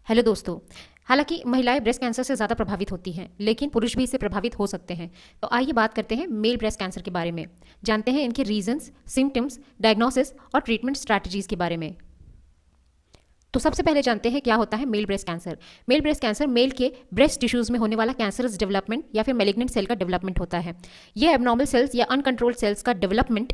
Hello दोस्तों। हालांकि महिलाएं ब्रेस्ट कैंसर से ज़्यादा प्रभावित होती हैं, लेकिन पुरुष भी इससे प्रभावित हो सकते हैं। तो आइए बात करते हैं मेल ब्रेस्ट कैंसर के बारे में। जानते हैं इनके रीजंस, सिम्टम्स, डायग्नोसिस और ट्रीटमेंट स्ट्रैटेजीज के बारे में। तो सबसे पहले जानते हैं क्या होता है male breast cancer. Male breast cancer male के ब्रेस्ट टिश्यूज में होने वाला कैंसरस डेवलपमेंट या फिर मैलिग्नेंट सेल का डेवलपमेंट होता है। यह एबनॉर्मल सेल्स या अनकंट्रोल्ड सेल्स का डेवलपमेंट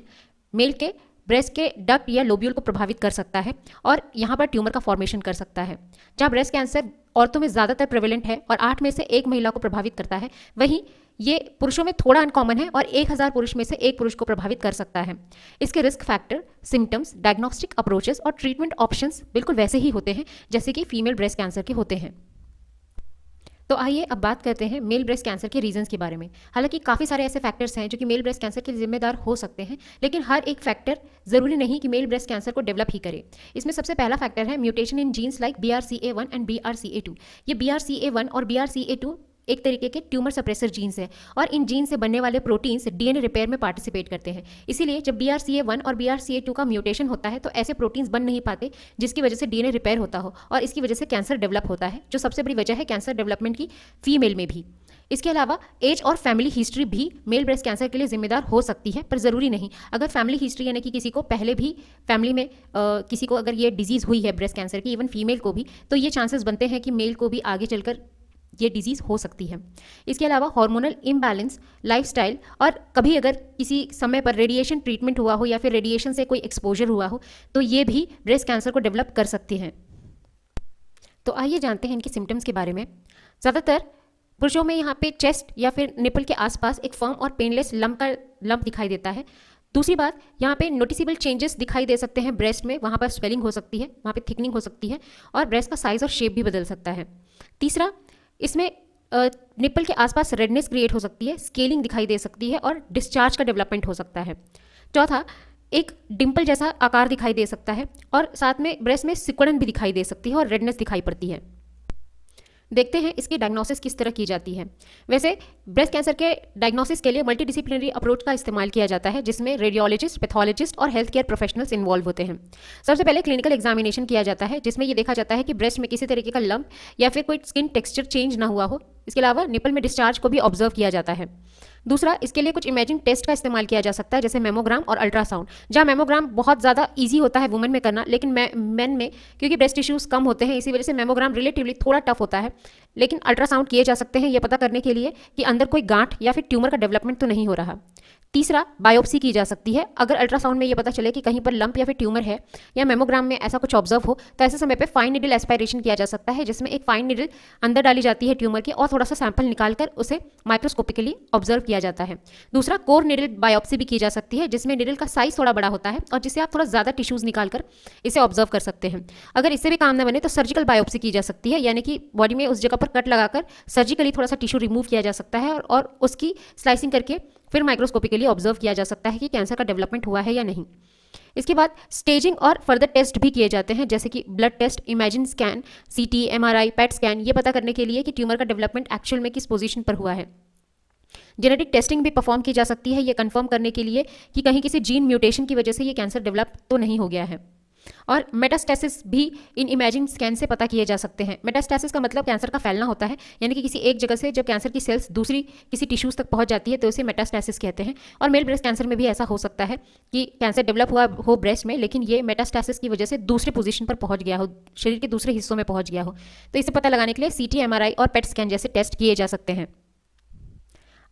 मेल के ब्रेस्ट के डक्ट या लोब्यूल को प्रभावित कर सकता है और यहाँ पर ट्यूमर का फॉर्मेशन कर सकता है। जहाँ ब्रेस्ट कैंसर औरतों में ज़्यादातर प्रेवलेंट है और 8 में से 1 महिला को प्रभावित करता है, वहीं ये पुरुषों में थोड़ा अनकॉमन है और 1000 पुरुष में से 1 पुरुष को प्रभावित कर सकता है। इसके risk factor, symptoms, diagnostic approaches और ट्रीटमेंट ऑप्शंस बिल्कुल वैसे ही होते हैं जैसे कि फीमेल ब्रेस्ट कैंसर के होते हैं। तो आइए अब बात करते हैं मेल ब्रेस्ट कैंसर के रीजंस के बारे में। हालांकि काफ़ी सारे ऐसे फैक्टर्स हैं जो कि मेल ब्रेस्ट कैंसर के जिम्मेदार हो सकते हैं, लेकिन हर एक फैक्टर ज़रूरी नहीं कि मेल ब्रेस्ट कैंसर को डेवलप ही करे। इसमें सबसे पहला फैक्टर है mutation in genes like BRCA1 and BRCA2। ये BRCA1 और BRCA2 एक तरीके के ट्यूमर सप्रेसर जीन्स हैं और इन जीन से बनने वाले प्रोटीन्स डीएनए रिपेयर में पार्टिसिपेट करते हैं। इसीलिए जब BRCA1 और BRCA2 का म्यूटेशन होता है तो ऐसे प्रोटीन्स बन नहीं पाते जिसकी वजह से डीएनए रिपेयर होता हो और इसकी वजह से कैंसर डेवलप होता है, जो सबसे बड़ी वजह है कैंसर डेवलपमेंट की फीमेल में भी। इसके अलावा एज और फैमिली हिस्ट्री भी मेल ब्रेस्ट कैंसर के लिए जिम्मेदार हो सकती है, पर ज़रूरी नहीं। अगर फैमिली हिस्ट्री यानी कि किसी को पहले भी फैमिली में किसी को अगर ये डिजीज़ हुई है ब्रेस्ट कैंसर की, इवन फीमेल को भी, तो ये चांसेस बनते हैं कि मेल को भी आगे चलकर ये डिजीज़ हो सकती है। इसके अलावा हार्मोनल इम्बैलेंस, लाइफस्टाइल और कभी अगर किसी समय पर रेडिएशन ट्रीटमेंट हुआ हो या फिर रेडिएशन से कोई एक्सपोजर हुआ हो तो ये भी ब्रेस्ट कैंसर को डेवलप कर सकती हैं। तो आइए जानते हैं इनके सिम्टम्स के बारे में। ज़्यादातर पुरुषों में यहाँ पे चेस्ट या फिर निपल के आसपास एक फर्म और पेनलेस लंप दिखाई देता है। दूसरी बात, यहाँ पे नोटिसेबल चेंजेस दिखाई दे सकते हैं ब्रेस्ट में, वहाँ पर स्वेलिंग हो सकती है, वहाँ पे थिकनिंग हो सकती है और ब्रेस्ट का साइज़ और शेप भी बदल सकता है। तीसरा, इसमें निप्पल के आसपास रेडनेस क्रिएट हो सकती है, स्केलिंग दिखाई दे सकती है और डिस्चार्ज का डेवलपमेंट हो सकता है। चौथा, एक डिंपल जैसा आकार दिखाई दे सकता है और साथ में ब्रेस्ट में सिकुड़न भी दिखाई दे सकती है और रेडनेस दिखाई पड़ती है। देखते हैं इसकी डायग्नोसिस किस तरह की जाती है। वैसे ब्रेस्ट कैंसर के डायग्नोसिस के लिए मल्टीडिसिप्लिनरी अप्रोच का इस्तेमाल किया जाता है, जिसमें रेडियोलॉजिस्ट, पैथोलॉजिस्ट और हेल्थ केयर प्रोफेशनल्स इन्वॉल्व होते हैं। सबसे पहले क्लिनिकल एग्जामिनेशन किया जाता है, जिसमें ये देखा जाता है कि ब्रेस्ट में किसी तरीके का लंप या फिर कोई स्किन टेक्सचर चेंज ना हुआ हो। इसके अलावा निपल में डिस्चार्ज को भी ऑब्जर्व किया जाता है। दूसरा, इसके लिए कुछ इमेजिंग टेस्ट का इस्तेमाल किया जा सकता है, जैसे मेमोग्राम और अल्ट्रासाउंड। जहाँ मेमोग्राम बहुत ज़्यादा ईजी होता है वुमेन में करना, लेकिन मेन में क्योंकि ब्रेस्ट टिश्यूज़ कम होते हैं, इसी वजह से मेमोग्राम रिलेटिवली थोड़ा टफ होता है। लेकिन अल्ट्रासाउंड किए जा सकते हैं ये पता करने के लिए कि अंदर कोई गांठ या फिर ट्यूमर का डेवलपमेंट तो नहीं हो रहा। तीसरा, बायोप्सी की जा सकती है। अगर अल्ट्रासाउंड में ये पता चले कि कहीं पर लंप या फिर ट्यूमर है या मेमोग्राम में ऐसा कुछ ऑब्जर्व हो, तो ऐसे समय पे फाइन निडल एस्पायरेशन किया जा सकता है, जिसमें एक फाइन निडल अंदर डाली जाती है ट्यूमर के और थोड़ा सा सैंपल निकालकर उसे माइक्रोस्कोपिकली ऑब्जर्व किया जाता है। दूसरा, कोर निडल बायोप्सी भी की जा सकती है, जिसमें निडल का साइज थोड़ा बड़ा होता है और जिससे आप थोड़ा ज़्यादा टिश्यूज़ निकालकर इसे ऑब्जर्व कर सकते हैं। अगर इससे भी काम न बने तो सर्जिकल बायोप्सी की जा सकती है, यानी कि बॉडी में उस जगह पर कट लगाकर सर्जिकली थोड़ा सा टिश्यू रिमूव किया जा सकता है और उसकी स्लाइसिंग करके फिर माइक्रोस्कोपिकली ऑब्जर्व किया जा सकता है कि कैंसर का डेवलपमेंट हुआ है या नहीं। इसके बाद स्टेजिंग और फर्दर टेस्ट भी किए जाते हैं, जैसे कि blood test, imaging scan, CT, MRI, PET scan, ये पता करने के लिए कि ट्यूमर का डेवलपमेंट एक्चुअल में किस पोजीशन पर हुआ है। जेनेटिक टेस्टिंग भी परफॉर्म की जा सकती है, ये कंफर्म करने के लिए कि कहीं किसी जीन म्यूटेशन की वजह से ये कैंसर डेवलप तो नहीं हो गया है। और मेटास्टेसिस भी इन इमेजिंग स्कैन से पता किए जा सकते हैं। मेटास्टेसिस का मतलब कैंसर का फैलना होता है, यानी कि किसी एक जगह से जब कैंसर की सेल्स दूसरी किसी टिश्यूज तक पहुंच जाती है तो उसे मेटास्टेसिस कहते हैं। और मेल ब्रेस्ट कैंसर में भी ऐसा हो सकता है कि कैंसर डेवलप हुआ हो ब्रेस्ट में, लेकिन ये मेटास्टेसिस की वजह से दूसरे पोजीशन पर पहुंच गया हो, शरीर के दूसरे हिस्सों में पहुंच गया हो। तो इसे पता लगाने के लिए CT, MRI और PET स्कैन जैसे टेस्ट किए जा सकते हैं।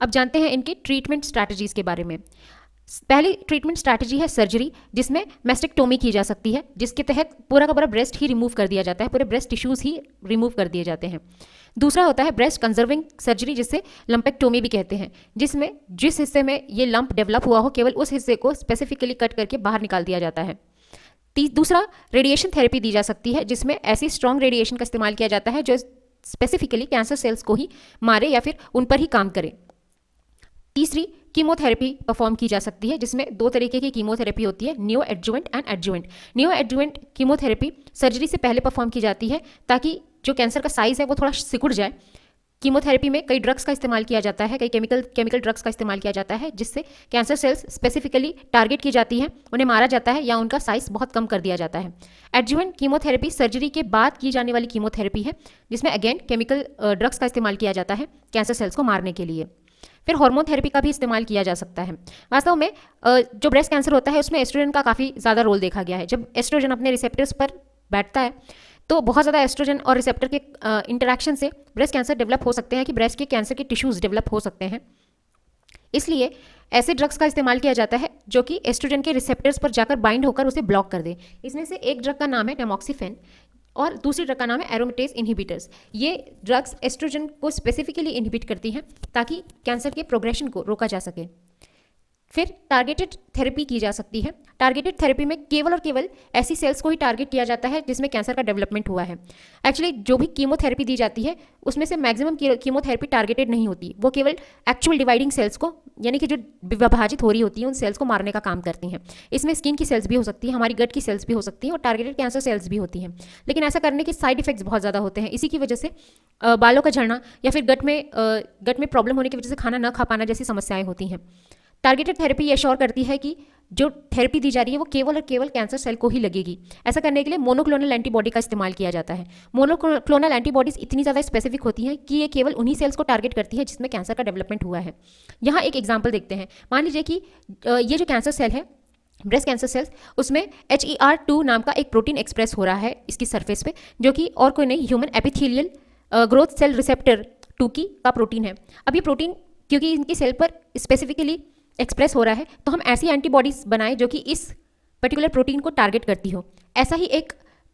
अब जानते हैं इनकी ट्रीटमेंट स्ट्रैटेजीज के बारे में। पहली ट्रीटमेंट स्ट्रैटेजी है सर्जरी, जिसमें मैस्टेक्टोमी की जा सकती है, जिसके तहत पूरा का पूरा ब्रेस्ट ही रिमूव कर दिया जाता है, पूरे ब्रेस्ट टिश्यूज ही रिमूव कर दिए जाते हैं। दूसरा होता है ब्रेस्ट कंजर्विंग सर्जरी, जिसे लंपेक्टोमी भी कहते हैं, जिसमें जिस हिस्से में ये लंप डेवलप हुआ हो केवल उस हिस्से को स्पेसिफिकली कट करके बाहर निकाल दिया जाता है। दूसरा, रेडिएशन थेरेपी दी जा सकती है, जिसमें ऐसी स्ट्रॉन्ग रेडिएशन का इस्तेमाल किया जाता है जो स्पेसिफिकली कैंसर सेल्स को ही मारे या फिर उन पर ही काम करे। तीसरी, कीमोथेरेपी परफॉर्म की जा सकती है, जिसमें 2 तरीके की कीमोथेरेपी होती है, neo adjuvant and adjuvant. Neo adjuvant chemotherapy surgery से पहले परफॉर्म की जाती है ताकि जो कैंसर का साइज है वो थोड़ा सिकुड़ जाए कीमोथेरेपी में कई ड्रग्स का इस्तेमाल किया जाता है, कई केमिकल ड्रग्स का इस्तेमाल किया जाता है, जिससे कैंसर सेल्स स्पेसिफिकली टारगेट की जाती हैं, उन्हें मारा जाता है या उनका साइज बहुत कम कर दिया जाता है। एडजुवेंट कीमोथेरेपी सर्जरी के बाद की जाने वाली कीमोथेरेपी है, जिसमें अगेन केमिकल ड्रग्स का इस्तेमाल किया जाता है कैंसर सेल्स को मारने के लिए। फिर हार्मोन थेरेपी का भी इस्तेमाल किया जा सकता है। वास्तव में जो ब्रेस्ट कैंसर होता है उसमें एस्ट्रोजन का काफ़ी ज़्यादा रोल देखा गया है। जब एस्ट्रोजन अपने रिसेप्टर्स पर बैठता है तो बहुत ज़्यादा एस्ट्रोजन और रिसेप्टर के इंटरेक्शन से ब्रेस्ट कैंसर डेवलप हो सकते हैं कि ब्रेस्ट के कैंसर के टिश्यूज़ डेवलप हो सकते हैं। इसलिए ऐसे ड्रग्स का इस्तेमाल किया जाता है जो कि एस्ट्रोजन के रिसेप्टर्स पर जाकर बाइंड होकर उसे ब्लॉक कर दे। इसमें से एक ड्रग का नाम है टैमॉक्सिफेन और दूसरी ड्रग का नाम है एरोमेटेज इनहिबिटर्स। ये ड्रग्स एस्ट्रोजन को स्पेसिफिकली इनहिबिट करती हैं ताकि कैंसर के प्रोग्रेशन को रोका जा सके। फिर टारगेटेड थेरेपी की जा सकती है। टारगेटेड थेरेपी में केवल और केवल ऐसी सेल्स को ही टारगेट किया जाता है जिसमें कैंसर का डेवलपमेंट हुआ है। एक्चुअली जो भी कीमोथेरेपी दी जाती है उसमें से मैक्सिमम कीमोथेरेपी टारगेटेड नहीं होती, वो केवल एक्चुअल डिवाइडिंग सेल्स को, यानी कि जो विभाजित हो रही होती हैं उन सेल्स को मारने का काम करती हैं। इसमें स्किन की सेल्स भी हो सकती है, हमारी गट की सेल्स भी हो सकती हैं और टारगेटेड कैंसर सेल्स भी होती हैं। लेकिन ऐसा करने के साइड इफेक्ट्स बहुत ज़्यादा होते हैं। इसी की वजह से बालों का झड़ना या फिर गट में प्रॉब्लम होने की वजह से खाना न खा पाना जैसी समस्याएं होती हैं। टारगेटेड थेरेपी ये श्योर करती है कि जो थेरेपी दी जा रही है वो केवल और केवल कैंसर सेल को ही लगेगी। ऐसा करने के लिए मोनोक्लोनल एंटीबॉडी का इस्तेमाल किया जाता है। मोनोक्लोनल एंटीबॉडीज इतनी ज़्यादा स्पेसिफिक होती हैं कि ये केवल उन्हीं सेल्स को टारगेट करती है जिसमें कैंसर का डेवलपमेंट हुआ है। यहाँ एक एग्जाम्पल देखते हैं। मान लीजिए कि ये जो कैंसर सेल है, ब्रेस्ट कैंसर सेल्स, उसमें HER2 नाम का एक प्रोटीन एक्सप्रेस हो रहा है इसकी सरफेस पे, जो कि और कोई नहीं, human epithelial growth cell receptor 2 की का प्रोटीन है। अब ये प्रोटीन क्योंकि इनकी सेल पर स्पेसिफिकली एक्सप्रेस हो रहा है तो हम ऐसी एंटीबॉडीज बनाएं जो कि इस पर्टिकुलर प्रोटीन को टारगेट करती हो। ऐसा ही एक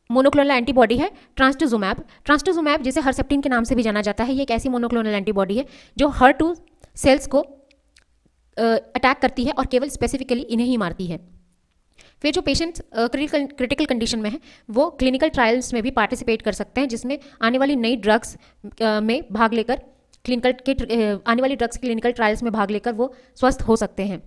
मोनोक्लोनल एंटीबॉडी है ट्रांसटुजुमैब। ट्रांसटुजुमैब जिसे हर्सेप्टिन के नाम से भी जाना जाता है, ये एक ऐसी मोनोक्लोनल एंटीबॉडी है जो HER2 सेल्स को अटैक करती है और केवल स्पेसिफिकली इन्हें ही मारती है। फिर जो पेशेंट क्रिटिकल कंडीशन में है वो क्लिनिकल ट्रायल्स में भी पार्टिसिपेट कर सकते हैं, जिसमें आने वाली नई ड्रग्स में भाग लेकर आने वाली ड्रग्स क्लिनिकल ट्रायल्स में भाग लेकर वो स्वस्थ हो सकते हैं।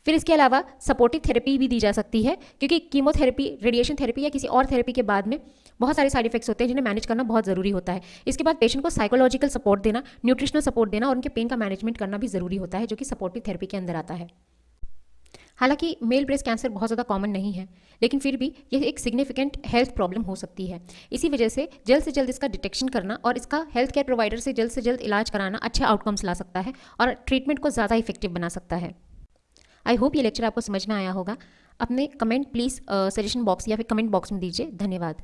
फिर इसके अलावा सपोर्टिव थेरेपी भी दी जा सकती है, क्योंकि कीमोथेरेपी, रेडिएशन थेरेपी या किसी और थेरेपी के बाद में बहुत सारे साइड इफेक्ट्स होते हैं जिन्हें मैनेज करना बहुत ज़रूरी होता है। इसके बाद पेशेंट को साइकोलॉजिकल सपोर्ट देना, न्यूट्रिशनल सपोर्ट देना और उनके पेन का मैनेजमेंट करना भी ज़रूरी होता है, जो कि सपोर्टिव थेरेपी के अंदर आता है। हालांकि मेल ब्रेस्ट कैंसर बहुत ज़्यादा कॉमन नहीं है, लेकिन फिर भी यह एक सिग्निफिकेंट हेल्थ प्रॉब्लम हो सकती है। इसी वजह से जल्द इसका डिटेक्शन करना और इसका हेल्थ केयर प्रोवाइडर से जल्द इलाज कराना अच्छे आउटकम्स ला सकता है और ट्रीटमेंट को ज़्यादा इफेक्टिव बना सकता है। आई होप ये लेक्चर आपको समझ में आया होगा। अपने कमेंट प्लीज़ सजेशन बॉक्स या फिर कमेंट बॉक्स में दीजिए। धन्यवाद।